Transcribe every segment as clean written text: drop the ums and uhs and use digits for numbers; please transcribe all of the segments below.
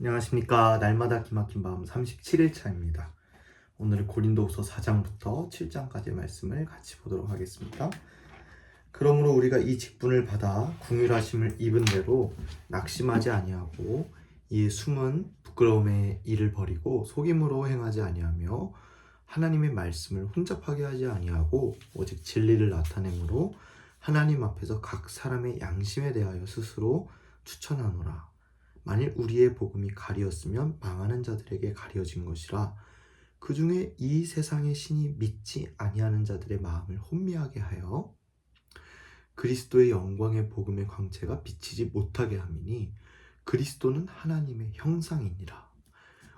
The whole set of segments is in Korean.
안녕하십니까. 날마다 기막힌 마음 37일차입니다. 오늘은 고린도후서 4장부터 7장까지의 말씀을 같이 보도록 하겠습니다. 그러므로 우리가 이 직분을 받아 궁휼하심을 입은 대로 낙심하지 아니하고 이에 숨은 부끄러움의 일을 버리고 속임으로 행하지 아니하며 하나님의 말씀을 혼잡하게 하지 아니하고 오직 진리를 나타내므로 하나님 앞에서 각 사람의 양심에 대하여 스스로 추천하노라. 만일 우리의 복음이 가리었으면 망하는 자들에게 가려진 것이라. 그 중에 이 세상의 신이 믿지 아니하는 자들의 마음을 혼미하게 하여 그리스도의 영광의 복음의 광채가 비치지 못하게 함이니 그리스도는 하나님의 형상이니라.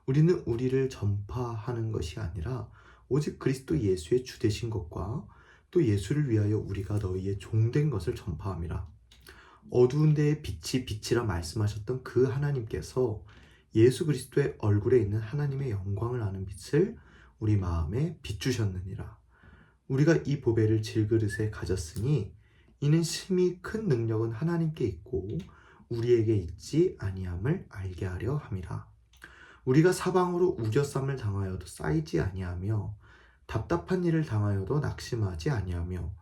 우리는 우리를 전파하는 것이 아니라 오직 그리스도 예수의 주되신 것과 또 예수를 위하여 우리가 너희의 종된 것을 전파함이라. 어두운 데에 빛이 빛이라 말씀하셨던 그 하나님께서 예수 그리스도의 얼굴에 있는 하나님의 영광을 아는 빛을 우리 마음에 비추셨느니라. 우리가 이 보배를 질그릇에 가졌으니 이는 심히 큰 능력은 하나님께 있고 우리에게 있지 아니함을 알게 하려 함이라. 우리가 사방으로 우겨쌈을 당하여도 쌓이지 아니하며 답답한 일을 당하여도 낙심하지 아니하며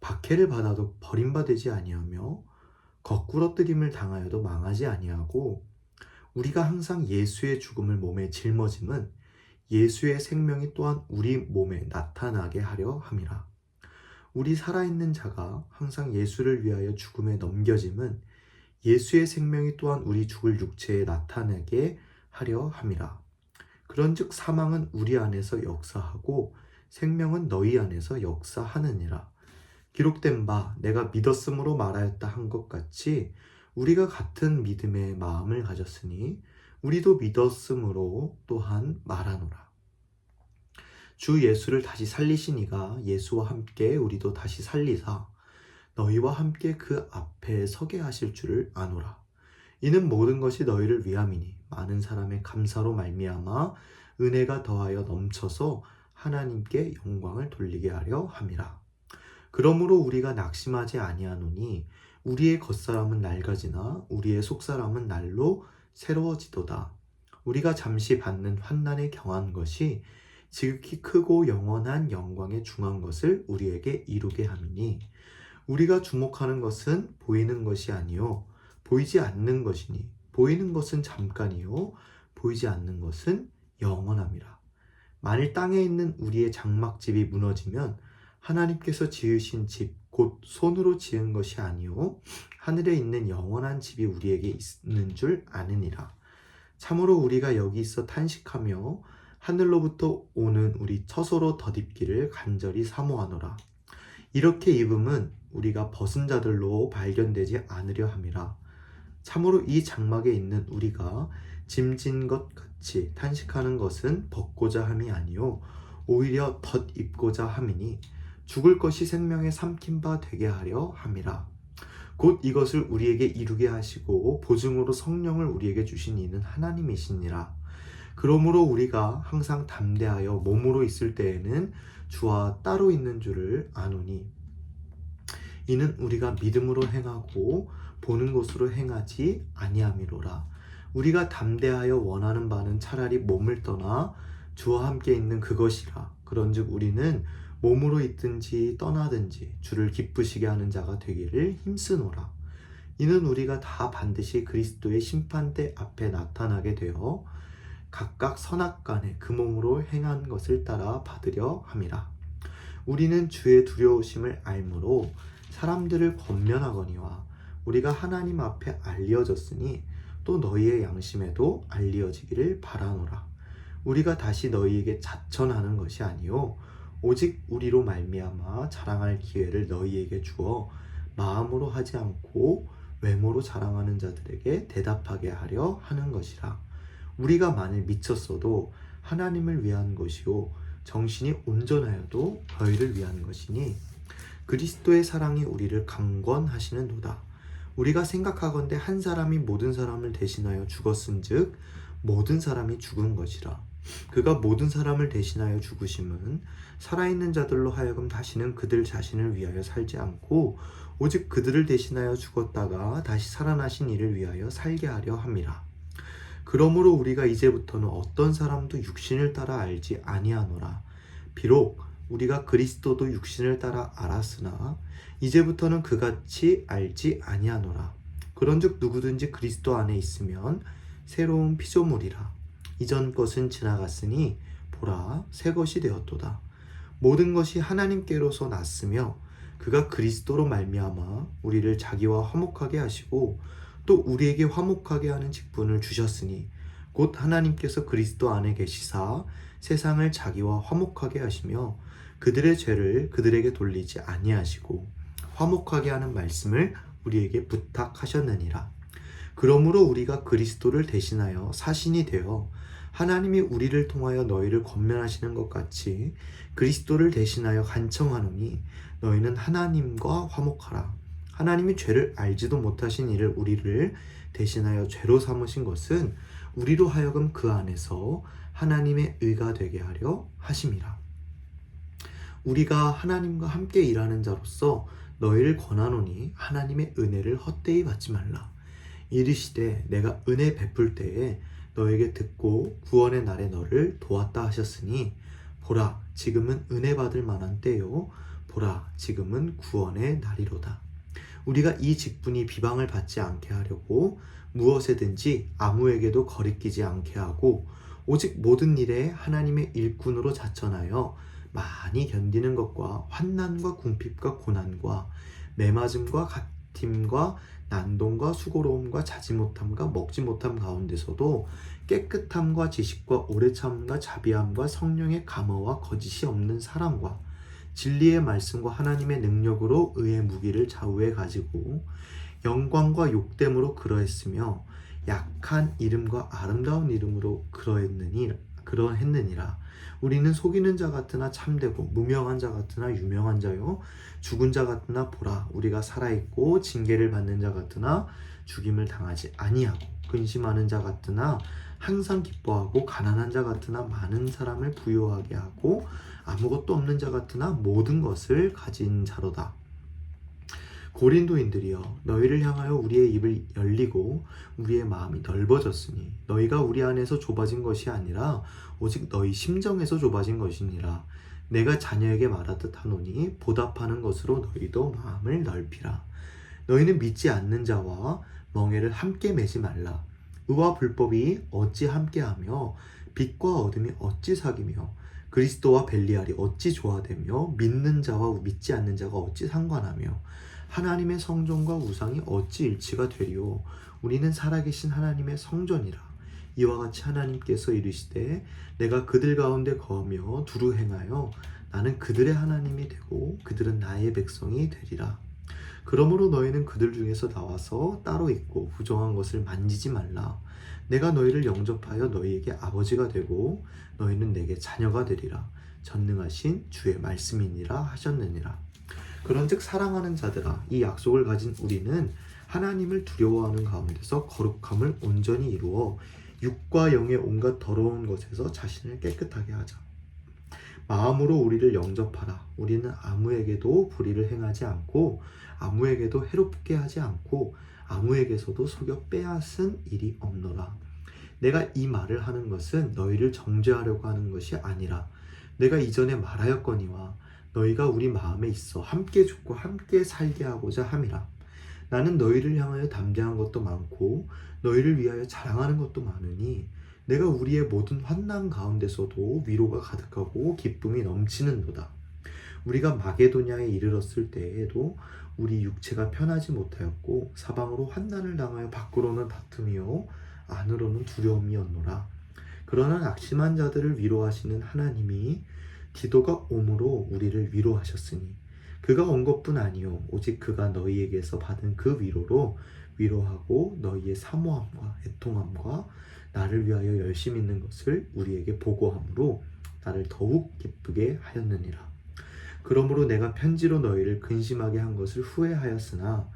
박해를 받아도 버림받지 아니하며 거꾸러뜨림을 당하여도 망하지 아니하고 우리가 항상 예수의 죽음을 몸에 짊어짐은 예수의 생명이 또한 우리 몸에 나타나게 하려 함이라. 우리 살아있는 자가 항상 예수를 위하여 죽음에 넘겨짐은 예수의 생명이 또한 우리 죽을 육체에 나타나게 하려 함이라. 그런즉 사망은 우리 안에서 역사하고 생명은 너희 안에서 역사하느니라. 기록된 바 내가 믿었으므로 말하였다 한 것 같이 우리가 같은 믿음의 마음을 가졌으니 우리도 믿었으므로 또한 말하노라. 주 예수를 다시 살리신 이가 예수와 함께 우리도 다시 살리사 너희와 함께 그 앞에 서게 하실 줄을 아노라. 이는 모든 것이 너희를 위함이니 많은 사람의 감사로 말미암아 은혜가 더하여 넘쳐서 하나님께 영광을 돌리게 하려 함이라. 그러므로 우리가 낙심하지 아니하노니 우리의 겉사람은 낡아지나 우리의 속사람은 날로 새로워지도다. 우리가 잠시 받는 환난에 경한 것이 지극히 크고 영원한 영광에 중한 것을 우리에게 이루게 함이니 우리가 주목하는 것은 보이는 것이 아니요 보이지 않는 것이니 보이는 것은 잠깐이요 보이지 않는 것은 영원함이라. 만일 땅에 있는 우리의 장막집이 무너지면 하나님께서 지으신 집, 곧 손으로 지은 것이 아니요 하늘에 있는 영원한 집이 우리에게 있는 줄 아느니라. 참으로 우리가 여기 있어 탄식하며 하늘로부터 오는 우리 처소로 덧입기를 간절히 사모하노라. 이렇게 입음은 우리가 벗은 자들로 발견되지 않으려 함이라. 참으로 이 장막에 있는 우리가 짐진 것 같이 탄식하는 것은 벗고자 함이 아니요 오히려 덧입고자 함이니 죽을 것이 생명에 삼킨 바 되게 하려 함이라. 곧 이것을 우리에게 이루게 하시고 보증으로 성령을 우리에게 주신 이는 하나님이시니라. 그러므로 우리가 항상 담대하여 몸으로 있을 때에는 주와 따로 있는 줄을 아노니 이는 우리가 믿음으로 행하고 보는 것으로 행하지 아니함이로라. 우리가 담대하여 원하는 바는 차라리 몸을 떠나 주와 함께 있는 그것이라. 그런즉 우리는 몸으로 있든지 떠나든지 주를 기쁘시게 하는 자가 되기를 힘쓰노라. 이는 우리가 다 반드시 그리스도의 심판대 앞에 나타나게 되어 각각 선악간에 그 몸으로 행한 것을 따라 받으려 함이라. 우리는 주의 두려우심을 알므로 사람들을 권면하거니와 우리가 하나님 앞에 알려졌으니 또 너희의 양심에도 알려지기를 바라노라. 우리가 다시 너희에게 자천하는 것이 아니요 오직 우리로 말미암아 자랑할 기회를 너희에게 주어 마음으로 하지 않고 외모로 자랑하는 자들에게 대답하게 하려 하는 것이라. 우리가 만일 미쳤어도 하나님을 위한 것이요 정신이 온전하여도 너희를 위한 것이니 그리스도의 사랑이 우리를 강권하시는도다. 우리가 생각하건대 한 사람이 모든 사람을 대신하여 죽었은즉 모든 사람이 죽은 것이라. 그가 모든 사람을 대신하여 죽으심은 살아있는 자들로 하여금 다시는 그들 자신을 위하여 살지 않고 오직 그들을 대신하여 죽었다가 다시 살아나신 이를 위하여 살게 하려 함이라. 그러므로 우리가 이제부터는 어떤 사람도 육신을 따라 알지 아니하노라. 비록 우리가 그리스도도 육신을 따라 알았으나 이제부터는 그같이 알지 아니하노라. 그런즉 누구든지 그리스도 안에 있으면 새로운 피조물이라. 이전 것은 지나갔으니 보라 새 것이 되었도다. 모든 것이 하나님께로서 났으며 그가 그리스도로 말미암아 우리를 자기와 화목하게 하시고 또 우리에게 화목하게 하는 직분을 주셨으니 곧 하나님께서 그리스도 안에 계시사 세상을 자기와 화목하게 하시며 그들의 죄를 그들에게 돌리지 아니하시고 화목하게 하는 말씀을 우리에게 부탁하셨느니라. 그러므로 우리가 그리스도를 대신하여 사신이 되어 하나님이 우리를 통하여 너희를 권면하시는 것 같이 그리스도를 대신하여 간청하노니 너희는 하나님과 화목하라. 하나님이 죄를 알지도 못하신 이를 우리를 대신하여 죄로 삼으신 것은 우리로 하여금 그 안에서 하나님의 의가 되게 하려 하심이라. 우리가 하나님과 함께 일하는 자로서 너희를 권하노니 하나님의 은혜를 헛되이 받지 말라. 이르시되 내가 은혜 베풀 때에 너에게 듣고 구원의 날에 너를 도왔다 하셨으니 보라 지금은 은혜 받을 만한 때요 보라 지금은 구원의 날이로다. 우리가 이 직분이 비방을 받지 않게 하려고 무엇에든지 아무에게도 거리끼지 않게 하고 오직 모든 일에 하나님의 일꾼으로 자천하여 많이 견디는 것과 환난과 궁핍과 고난과 매맞음과 갇힘과 난동과 수고로움과 자지 못함과 먹지 못함 가운데서도 깨끗함과 지식과 오래 참음과 자비함과 성령의 감화와 거짓이 없는 사랑과 진리의 말씀과 하나님의 능력으로 의의 무기를 좌우에 가지고 영광과 욕됨으로 그러했으며 약한 이름과 아름다운 이름으로 그러했느니라. 우리는 속이는 자 같으나 참되고 무명한 자 같으나 유명한 자요 죽은 자 같으나 보라 우리가 살아있고 징계를 받는 자 같으나 죽임을 당하지 아니하고 근심하는 자 같으나 항상 기뻐하고 가난한 자 같으나 많은 사람을 부유하게 하고 아무것도 없는 자 같으나 모든 것을 가진 자로다. 고린도인들이여 너희를 향하여 우리의 입을 열리고 우리의 마음이 넓어졌으니 너희가 우리 안에서 좁아진 것이 아니라 오직 너희 심정에서 좁아진 것이니라. 내가 자녀에게 말하듯 하노니 보답하는 것으로 너희도 마음을 넓히라. 너희는 믿지 않는 자와 멍에를 함께 매지 말라. 의와 불법이 어찌 함께하며 빛과 어둠이 어찌 사귀며 그리스도와 벨리알이 어찌 조화되며 믿는 자와 믿지 않는 자가 어찌 상관하며 하나님의 성전과 우상이 어찌 일치가 되리요. 우리는 살아계신 하나님의 성전이라. 이와 같이 하나님께서 이르시되 내가 그들 가운데 거하며 두루 행하여 나는 그들의 하나님이 되고 그들은 나의 백성이 되리라. 그러므로 너희는 그들 중에서 나와서 따로 있고 부정한 것을 만지지 말라. 내가 너희를 영접하여 너희에게 아버지가 되고 너희는 내게 자녀가 되리라. 전능하신 주의 말씀이니라 하셨느니라. 그런즉 사랑하는 자들아 이 약속을 가진 우리는 하나님을 두려워하는 가운데서 거룩함을 온전히 이루어 육과 영의 온갖 더러운 것에서 자신을 깨끗하게 하자. 마음으로 우리를 영접하라. 우리는 아무에게도 불의를 행하지 않고 아무에게도 해롭게 하지 않고 아무에게서도 속여 빼앗은 일이 없노라. 내가 이 말을 하는 것은 너희를 정죄하려고 하는 것이 아니라 내가 이전에 말하였거니와 너희가 우리 마음에 있어 함께 죽고 함께 살게 하고자 함이라. 나는 너희를 향하여 담대한 것도 많고 너희를 위하여 자랑하는 것도 많으니 내가 우리의 모든 환난 가운데서도 위로가 가득하고 기쁨이 넘치는도다. 우리가 마게도냐에 이르렀을 때에도 우리 육체가 편하지 못하였고 사방으로 환난을 당하여 밖으로는 다툼이요 안으로는 두려움이었노라. 그러나 낙심한 자들을 위로하시는 하나님이 디도가 옴으로 우리를 위로하셨으니 그가 온 것뿐 아니요 오직 그가 너희에게서 받은 그 위로로 위로하고 너희의 사모함과 애통함과 나를 위하여 열심히 있는 것을 우리에게 보고함으로 나를 더욱 기쁘게 하였느니라. 그러므로 내가 편지로 너희를 근심하게 한 것을 후회하였으나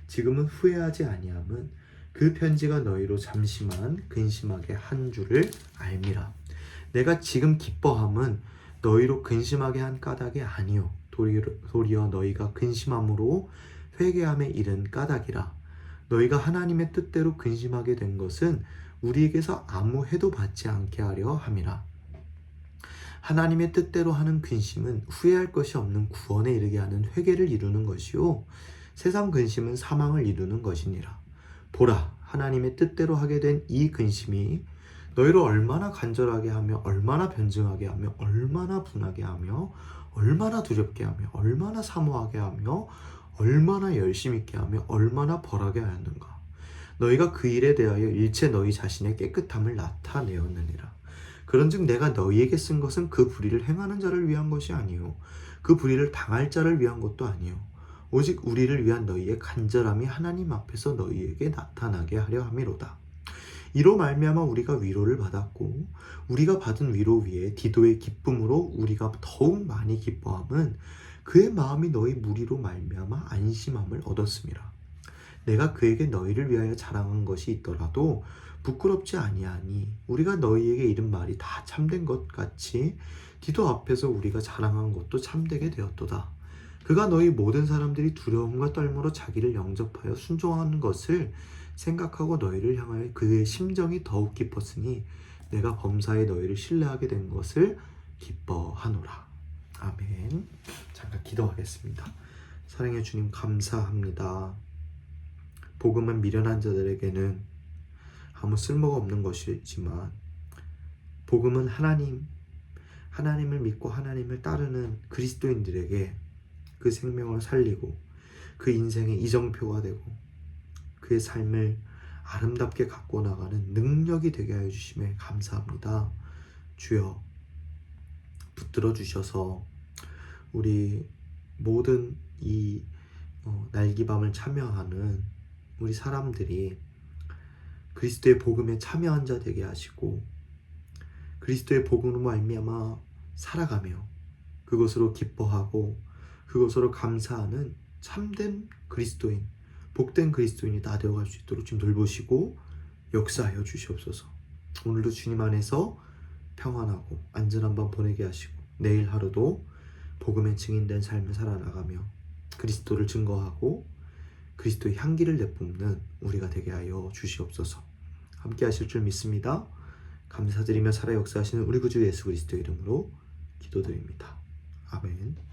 지금은 후회하지 아니함은 그 편지가 너희로 잠시만 근심하게 한 줄을 알미라. 내가 지금 기뻐함은 너희로 근심하게 한 까닭이 아니요 도리어 너희가 근심함으로 회개함에 이른 까닭이라. 너희가 하나님의 뜻대로 근심하게 된 것은 우리에게서 아무 해도 받지 않게 하려 함이라. 하나님의 뜻대로 하는 근심은 후회할 것이 없는 구원에 이르게 하는 회개를 이루는 것이요 세상 근심은 사망을 이루는 것이니라. 보라, 하나님의 뜻대로 하게 된 이 근심이 너희를 얼마나 간절하게 하며 얼마나 변증하게 하며 얼마나 분하게 하며 얼마나 두렵게 하며 얼마나 사모하게 하며 얼마나 열심 있게 하며 얼마나 벌하게 하였는가. 너희가 그 일에 대하여 일체 너희 자신의 깨끗함을 나타내었느니라. 그런즉 내가 너희에게 쓴 것은 그 불의를 행하는 자를 위한 것이 아니요 그 불의를 당할 자를 위한 것도 아니요 오직 우리를 위한 너희의 간절함이 하나님 앞에서 너희에게 나타나게 하려 함이로다. 이로 말미암아 우리가 위로를 받았고 우리가 받은 위로 위에 디도의 기쁨으로 우리가 더욱 많이 기뻐함은 그의 마음이 너희 무리로 말미암아 안심함을 얻었음이라. 내가 그에게 너희를 위하여 자랑한 것이 있더라도 부끄럽지 아니하니 우리가 너희에게 이른 말이 다 참된 것 같이 디도 앞에서 우리가 자랑한 것도 참되게 되었도다. 그가 너희 모든 사람들이 두려움과 떨므로 자기를 영접하여 순종하는 것을 생각하고 너희를 향하여 그의 심정이 더욱 깊었으니 내가 범사에 너희를 신뢰하게 된 것을 기뻐하노라. 아멘. 잠깐 기도하겠습니다. 사랑해 주님 감사합니다. 복음은 미련한 자들에게는 아무 쓸모가 없는 것이지만 복음은 하나님을 믿고 하나님을 따르는 그리스도인들에게 그 생명을 살리고 그 인생의 이정표가 되고 그의 삶을 아름답게 갖고 나가는 능력이 되게 하여 주심에 감사합니다. 주여 붙들어 주셔서 우리 모든 이 날기밤을 참여하는 우리 사람들이 그리스도의 복음에 참여한 자 되게 하시고 그리스도의 복음으로 말미암아 살아가며 그것으로 기뻐하고 그것으로 감사하는 참된 그리스도인, 복된 그리스도인이 다 되어갈 수 있도록 좀 돌보시고 역사하여 주시옵소서. 오늘도 주님 안에서 평안하고 안전한 밤 보내게 하시고 내일 하루도 복음의 증인된 삶을 살아나가며 그리스도를 증거하고 그리스도의 향기를 내뿜는 우리가 되게 하여 주시옵소서. 함께 하실 줄 믿습니다. 감사드리며 살아 역사하시는 우리 구주 예수 그리스도의 이름으로 기도드립니다. 아멘.